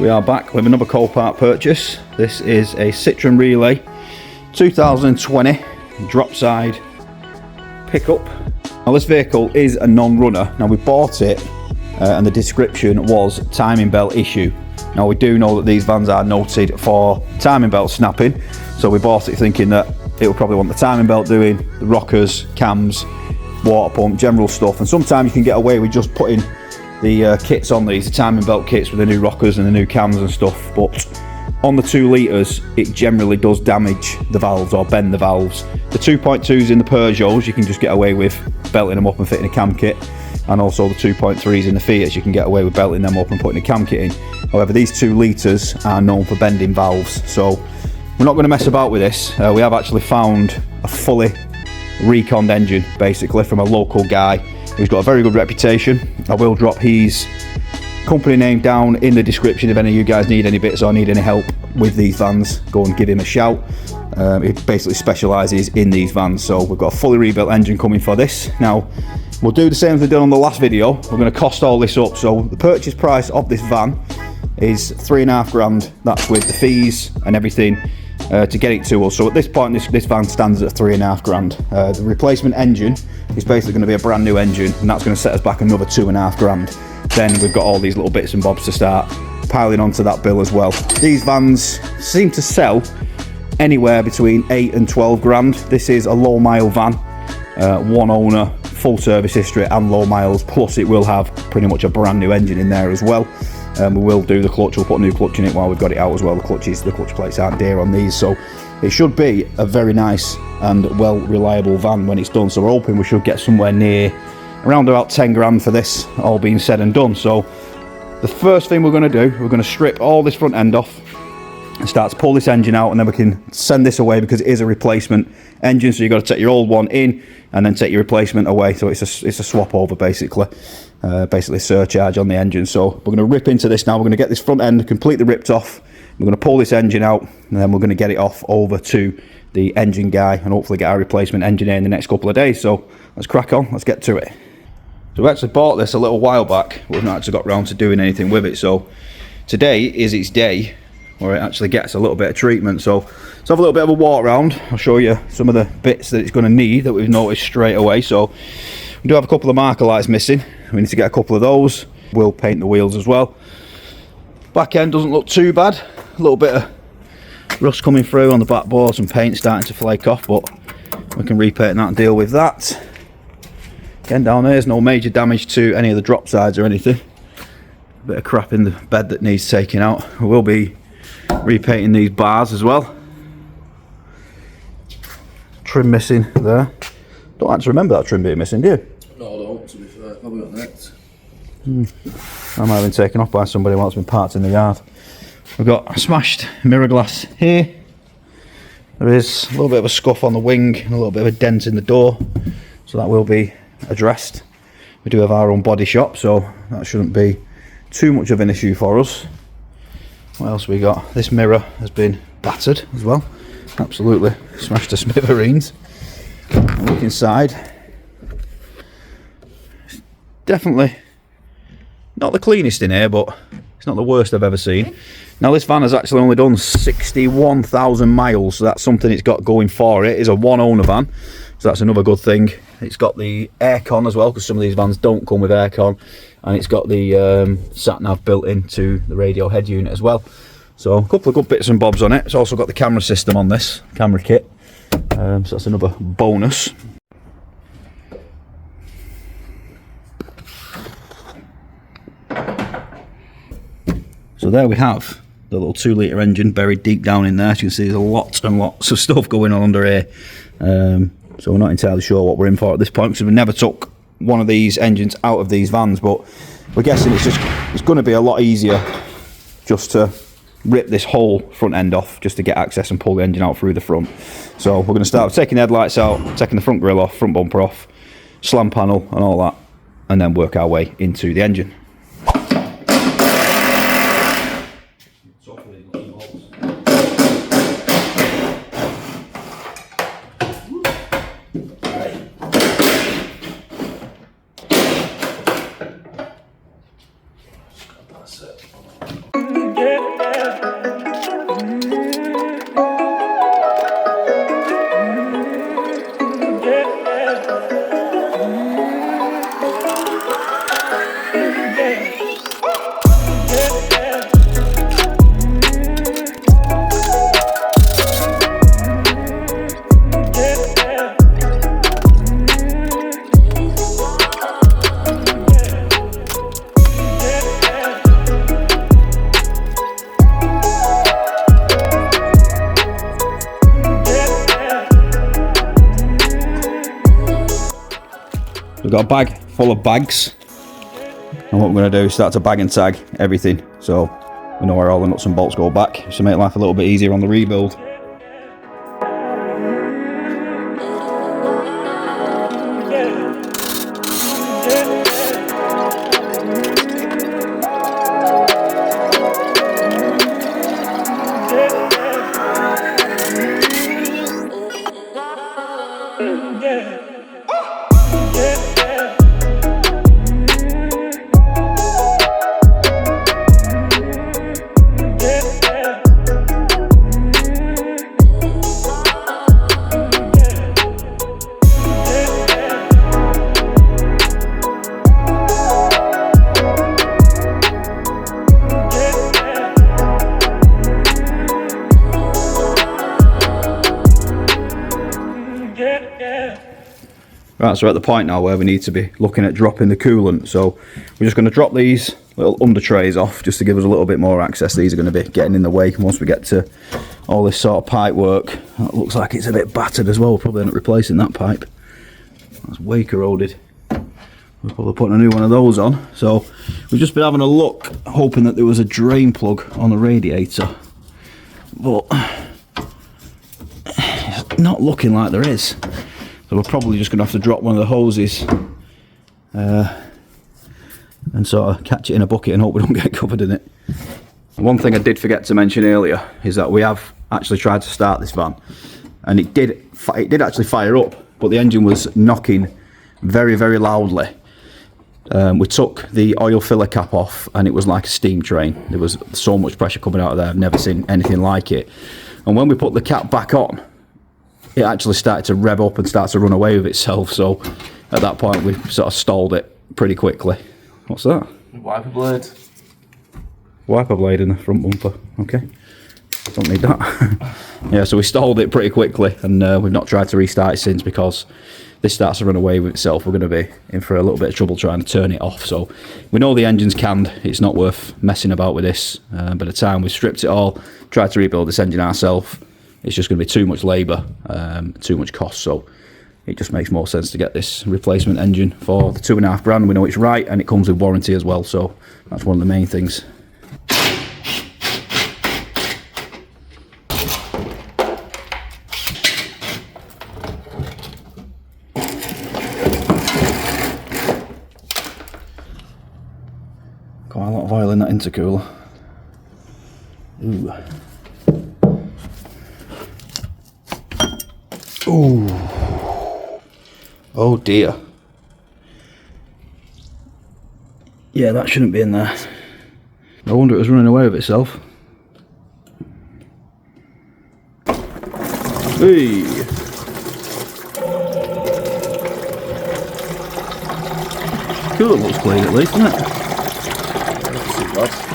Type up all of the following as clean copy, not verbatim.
We are back with another Copart purchase. This is a Citroen Relay 2020 drop side pickup. Now this vehicle is a non-runner. Now we bought it and the description was timing belt issue. Now we do know that these vans are noted for timing belt snapping, so we bought it thinking that it will probably want the timing belt doing, the rockers, cams, water pump, general stuff. And sometimes you can get away with just putting the kits on these, the timing belt kits with the new rockers and the new cams and stuff, but on the 2 litres it generally does damage the valves or bend the valves. The 2.2s in the Peugeots you can just get away with belting them up and fitting a cam kit, and also the 2.3s in the Fiats you can get away with belting them up and putting a cam kit in. However, these 2 litres are known for bending valves, so we're not going to mess about with this. We have actually found a fully reconned engine basically from a local guy who's got a very good reputation. I will drop his company name down in the description if any of you guys need any bits or need any help with these vans. Go and give him a shout. He basically specialises in these vans, so we've got a fully rebuilt engine coming for this. Now we'll do the same as we did on the last video. We're going to cost all this up, so the purchase price of this van is £3,500. That's with the fees and everything to get it to us. So at this point this van stands at £3,500. The replacement engine is basically going to be a brand new engine, and that's going to set us back another £2,500. Then we've got all these little bits and bobs to start piling onto that bill as well. These vans seem to sell anywhere between 8 and 12 grand. This is a low mile van, 1 owner, full service history and low miles, plus it will have pretty much a brand new engine in there as well. We will do the clutch, we'll put a new clutch in it while we've got it out as well. The clutch plates aren't dear on these, so it should be a very nice and well reliable van when it's done. So we're hoping we should get somewhere near around about 10 grand for this, all being said and done. So the first thing we're going to do, we're going to strip all this front end off and start to pull this engine out, and then we can send this away because it is a replacement engine, so you've got to take your old one in and then take your replacement away. So it's a swap over basically. Basically surcharge on the engine. So we're going to rip into this now. We're going to get this front end completely ripped off. We're going to pull this engine out, and then we're going to get it off over to the engine guy and hopefully get our replacement engine in the next couple of days. So let's crack on, let's get to it. So we actually bought this a little while back, but we've not actually got around to doing anything with it. So today is its day where it actually gets a little bit of treatment. So let's have a little bit of a walk around. I'll show you some of the bits that it's going to need that we've noticed straight away. So we do have a couple of marker lights missing. We need to get a couple of those. We'll paint the wheels as well. Back end doesn't look too bad. A little bit of rust coming through on the back board, some paint starting to flake off, but we can repaint that and deal with that. Again, down there's no major damage to any of the drop sides or anything. A bit of crap in the bed that needs taking out. We will be repainting these bars as well. Trim missing there. Don't actually remember that trim being missing, do you? No, I don't, to be fair. Probably got next. I might have been taken off by somebody while it's been parked in the yard. We've got a smashed mirror glass here. There is a little bit of a scuff on the wing and a little bit of a dent in the door, so that will be addressed. We do have our own body shop, so that shouldn't be too much of an issue for us. What else we got? This mirror has been battered as well. Absolutely smashed to smithereens. Look inside. It's definitely not the cleanest in here, but it's not the worst I've ever seen. Now this van has actually only done 61,000 miles, so that's something it's got going for it. It's a 1 owner van, so that's another good thing. It's got the aircon as well, because some of these vans don't come with aircon, and it's got the sat nav built into the radio head unit as well. So a couple of good bits and bobs on it. It's also got the camera system on this, camera kit, so that's another bonus. So there we have the little 2 litre engine buried deep down in there. As you can see, there's lots and lots of stuff going on under here. So we're not entirely sure what we're in for at this point, because we never took one of these engines out of these vans, but we're guessing it's going to be a lot easier just to rip this whole front end off just to get access and pull the engine out through the front. So we're going to start with taking the headlights out, taking the front grille off, front bumper off, slam panel and all that, and then work our way into the engine. Yeah. got a bag full of bags, and what we're going to do is start to bag and tag everything, so we know where all the nuts and bolts go back, to make life a little bit easier on the rebuild. Right, so we're at the point now where we need to be looking at dropping the coolant, so we're just going to drop these little under trays off just to give us a little bit more access. These are going to be getting in the way once we get to all this sort of pipe work. That looks like it's a bit battered as well. We'll probably end up replacing that pipe. That's way corroded. We're probably putting a new one of those on. So we've just been having a look, hoping that there was a drain plug on the radiator, but it's not looking like there is. So we're probably just going to have to drop one of the hoses and sort of catch it in a bucket and hope we don't get covered in it. One thing I did forget to mention earlier is that we have actually tried to start this van, and it did actually fire up, but the engine was knocking very, very loudly. We took the oil filler cap off and it was like a steam train. There was so much pressure coming out of there. I've never seen anything like it. And when we put the cap back on, it actually started to rev up and start to run away with itself. So at that point we sort of stalled it pretty quickly. What's that? Wiper blade. Wiper blade in the front bumper. Okay, don't need that. Yeah, so we stalled it pretty quickly, and we've not tried to restart it since, because this starts to run away with itself. We're going to be in for a little bit of trouble trying to turn it off. So we know the engine's canned. It's not worth messing about with this. By the time we've stripped it all, tried to rebuild this engine ourselves, it's just going to be too much labour, too much cost. So it just makes more sense to get this replacement engine for the £2,500. We know it's right, and it comes with warranty as well. So that's one of the main things. Quite a lot of oil in that intercooler. Ooh. Ooh. Oh dear. Yeah, that shouldn't be in there. No wonder it was running away with itself. Hey. Cooler looks clean at least, doesn't it? Not too bad.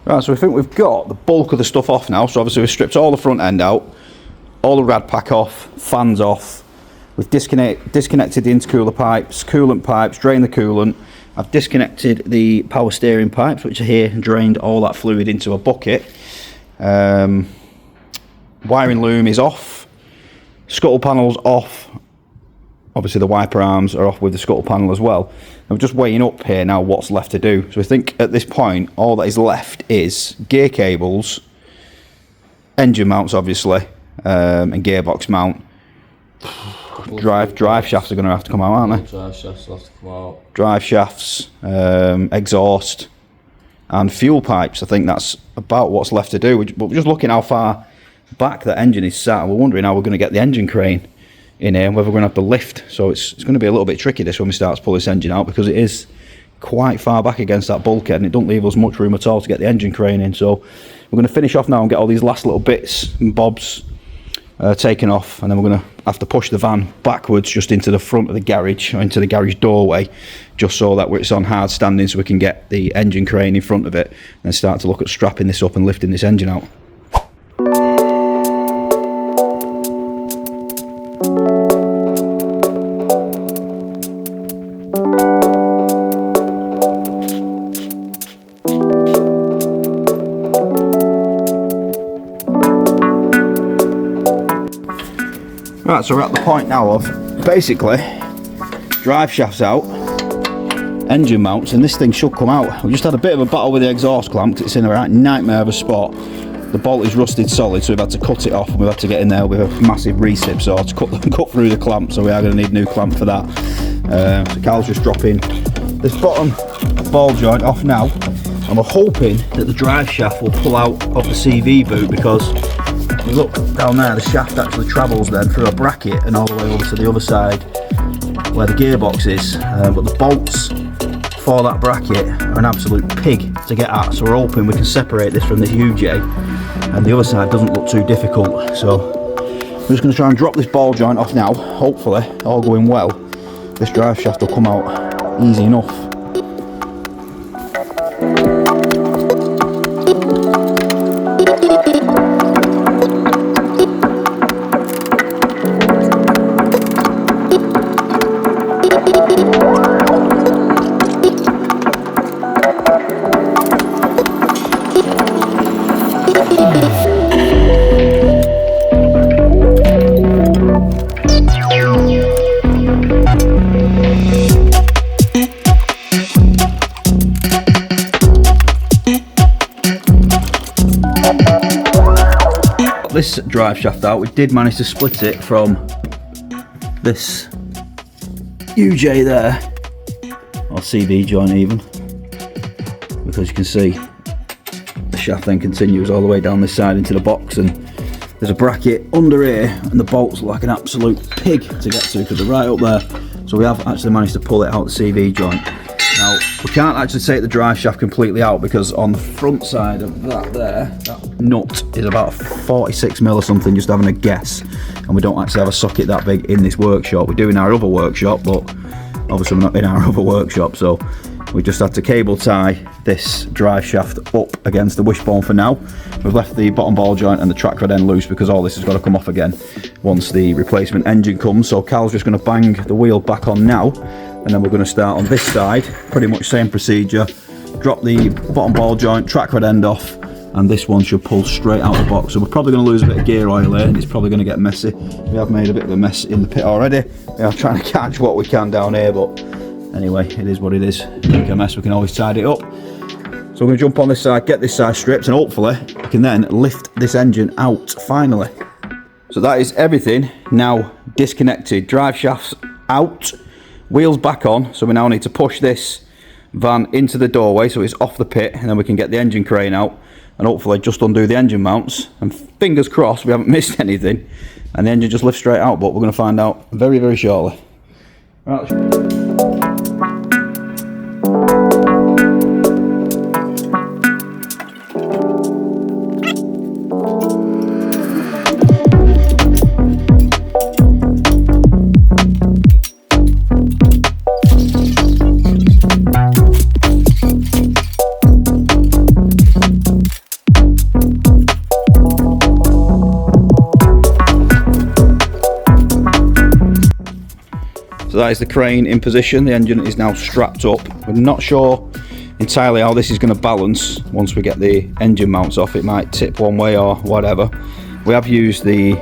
Right, so we think we've got the bulk of the stuff off now. So obviously we've stripped all the front end out, all the rad pack off, fans off. We've disconnected the intercooler pipes, coolant pipes, drained the coolant. I've disconnected the power steering pipes, which are here, and drained all that fluid into a bucket. Wiring loom is off. Scuttle panel's off. Obviously the wiper arms are off with the scuttle panel as well. I'm just weighing up here now what's left to do. So I think at this point all that is left is gear cables, engine mounts obviously, and gearbox mount. Drive shafts are going to have to come out, aren't they? Drive shafts will have to come out. Drive shafts, exhaust, and fuel pipes. I think that's about what's left to do. But we're just looking how far back that engine is sat. We're wondering how we're going to get the engine crane in here and whether we're going to have to lift. So it's going to be a little bit tricky this when we start to pull this engine out, because it is quite far back against that bulkhead and it don't leave us much room at all to get the engine crane in. So we're going to finish off now and get all these last little bits and bobs taken off, and then we're going to have to push the van backwards just into the front of the garage, or into the garage doorway, just so that it's on hard standing so we can get the engine crane in front of it and start to look at strapping this up and lifting this engine out. Right, so we're at the point now of basically drive shafts out, engine mounts, and this thing should come out. We just had a bit of a battle with the exhaust clamp because it's in a right nightmare of a spot. The bolt is rusted solid, so we've had to cut it off and we've had to get in there with a massive recip saw to cut through the clamp, so we are going to need a new clamp for that. So Carl's just dropping this bottom ball joint off now, and we're hoping that the drive shaft will pull out of the CV boot, because if you look down there, the shaft actually travels then through a bracket and all the way over to the other side where the gearbox is, but the bolts for that bracket are an absolute pig to get at, so we're hoping we can separate this from this UJ and the other side doesn't look too difficult. So we're just going to try and drop this ball joint off now. Hopefully, all going well, this drive shaft will come out easy enough. This drive shaft out, we did manage to split it from this UJ there, or CV joint even, because you can see the shaft then continues all the way down this side into the box, and there's a bracket under here and the bolts look like an absolute pig to get to because they're right up there. So we have actually managed to pull it out the CV joint. Now we can't actually take the drive shaft completely out because on the front side of that there, that nut is about 46mm or something, just having a guess, and we don't actually have a socket that big in this workshop. We do in our other workshop, but obviously we're not in our other workshop, so we just had to cable tie this drive shaft up against the wishbone for now. We've left the bottom ball joint and the track rod end loose because all this has got to come off again once the replacement engine comes. So Cal's just going to bang the wheel back on now, and then we're going to start on this side, pretty much same procedure. Drop the bottom ball joint, track rod end off, and this one should pull straight out of the box. So we're probably going to lose a bit of gear oil here and it's probably going to get messy. We have made a bit of a mess in the pit already. We are trying to catch what we can down here, but anyway, it is what it is. Make a mess, we can always tidy it up. So we're going to jump on this side, get this side stripped, and hopefully we can then lift this engine out finally. So that is everything now disconnected. Drive shafts out, wheels back on, so we now need to push this van into the doorway so it's off the pit, and then we can get the engine crane out and hopefully just undo the engine mounts, and fingers crossed we haven't missed anything and the engine just lifts straight out, but we're going to find out very, very shortly. Right. So that is the crane in position. The engine is now strapped up. We're not sure entirely how this is going to balance once we get the engine mounts off. It might tip one way or whatever. We have used the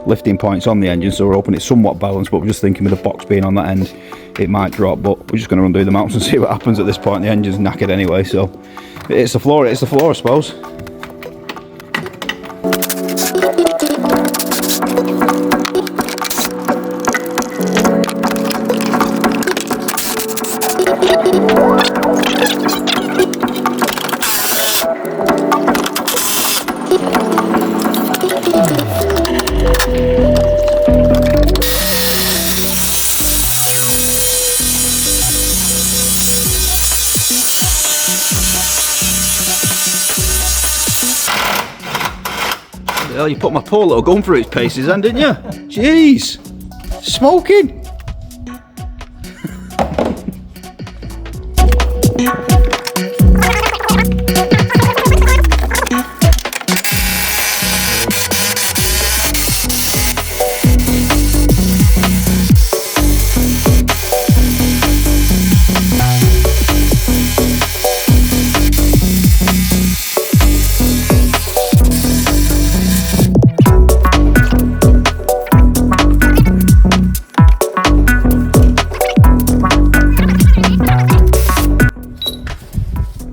lifting points on the engine, so we're hoping it's somewhat balanced, but we're just thinking with the box being on that end, it might drop. But we're just going to undo the mounts and see what happens at this point. The engine's knackered anyway, so it's the floor, I suppose. Hell, you put my poor little gun through its paces then, didn't you? Jeez! Smoking!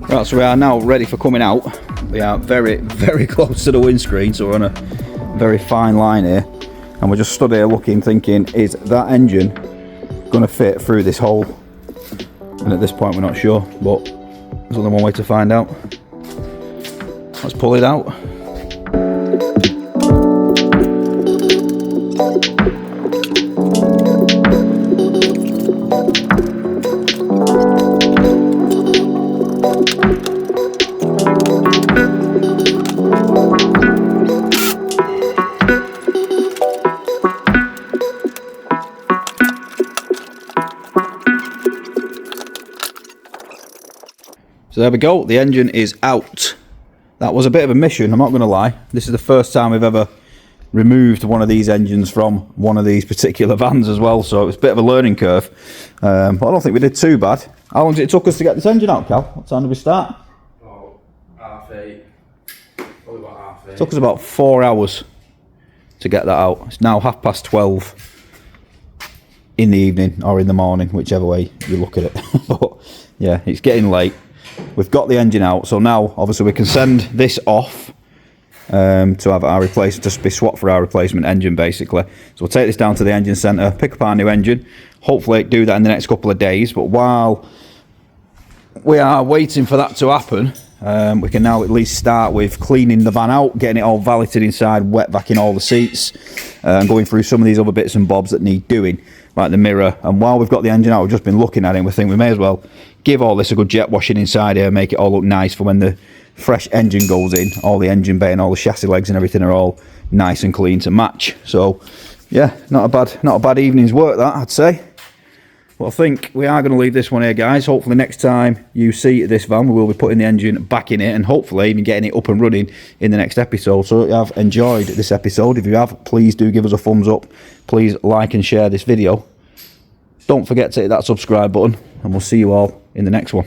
Right, so we are now ready for coming out. We are very, very close to the windscreen, so we're on a very fine line here. And we're just stood here looking, thinking, is that engine going to fit through this hole? And at this point we're not sure, but there's only one way to find out. Let's pull it out. So there we go, the engine is out. That was a bit of a mission, I'm not going to lie. This is the first time we've ever removed one of these engines from one of these particular vans as well, so it was a bit of a learning curve. But I don't think we did too bad. How long did it took us to get this engine out, Cal? What time did we start? About 8:30. Probably about 8:30. It took us about 4 hours to get that out. It's now 12:30 in the evening or in the morning, whichever way you look at it. But yeah, it's getting late. We've got the engine out, so now obviously we can send this off to have our replacement, just be swapped for our replacement engine basically. So we'll take this down to the engine centre, pick up our new engine, hopefully do that in the next couple of days. But while we are waiting for that to happen, we can now at least start with cleaning the van out, getting it all valeted inside, wet vacuuming all the seats, and going through some of these other bits and bobs that need doing, like the mirror. And while we've got the engine out, we've just been looking at it and we think we may as well give all this a good jet washing inside here, make it all look nice for when the fresh engine goes in. All the engine bay and all the chassis legs and everything are all nice and clean to match. So yeah, not a bad evening's work that, I'd say. But I think we are going to leave this one here, guys. Hopefully next time you see this van, we will be putting the engine back in it and hopefully even getting it up and running in the next episode. So if you have enjoyed this episode, if you have, please do give us a thumbs up. Please like and share this video. Don't forget to hit that subscribe button and we'll see you all in the next one.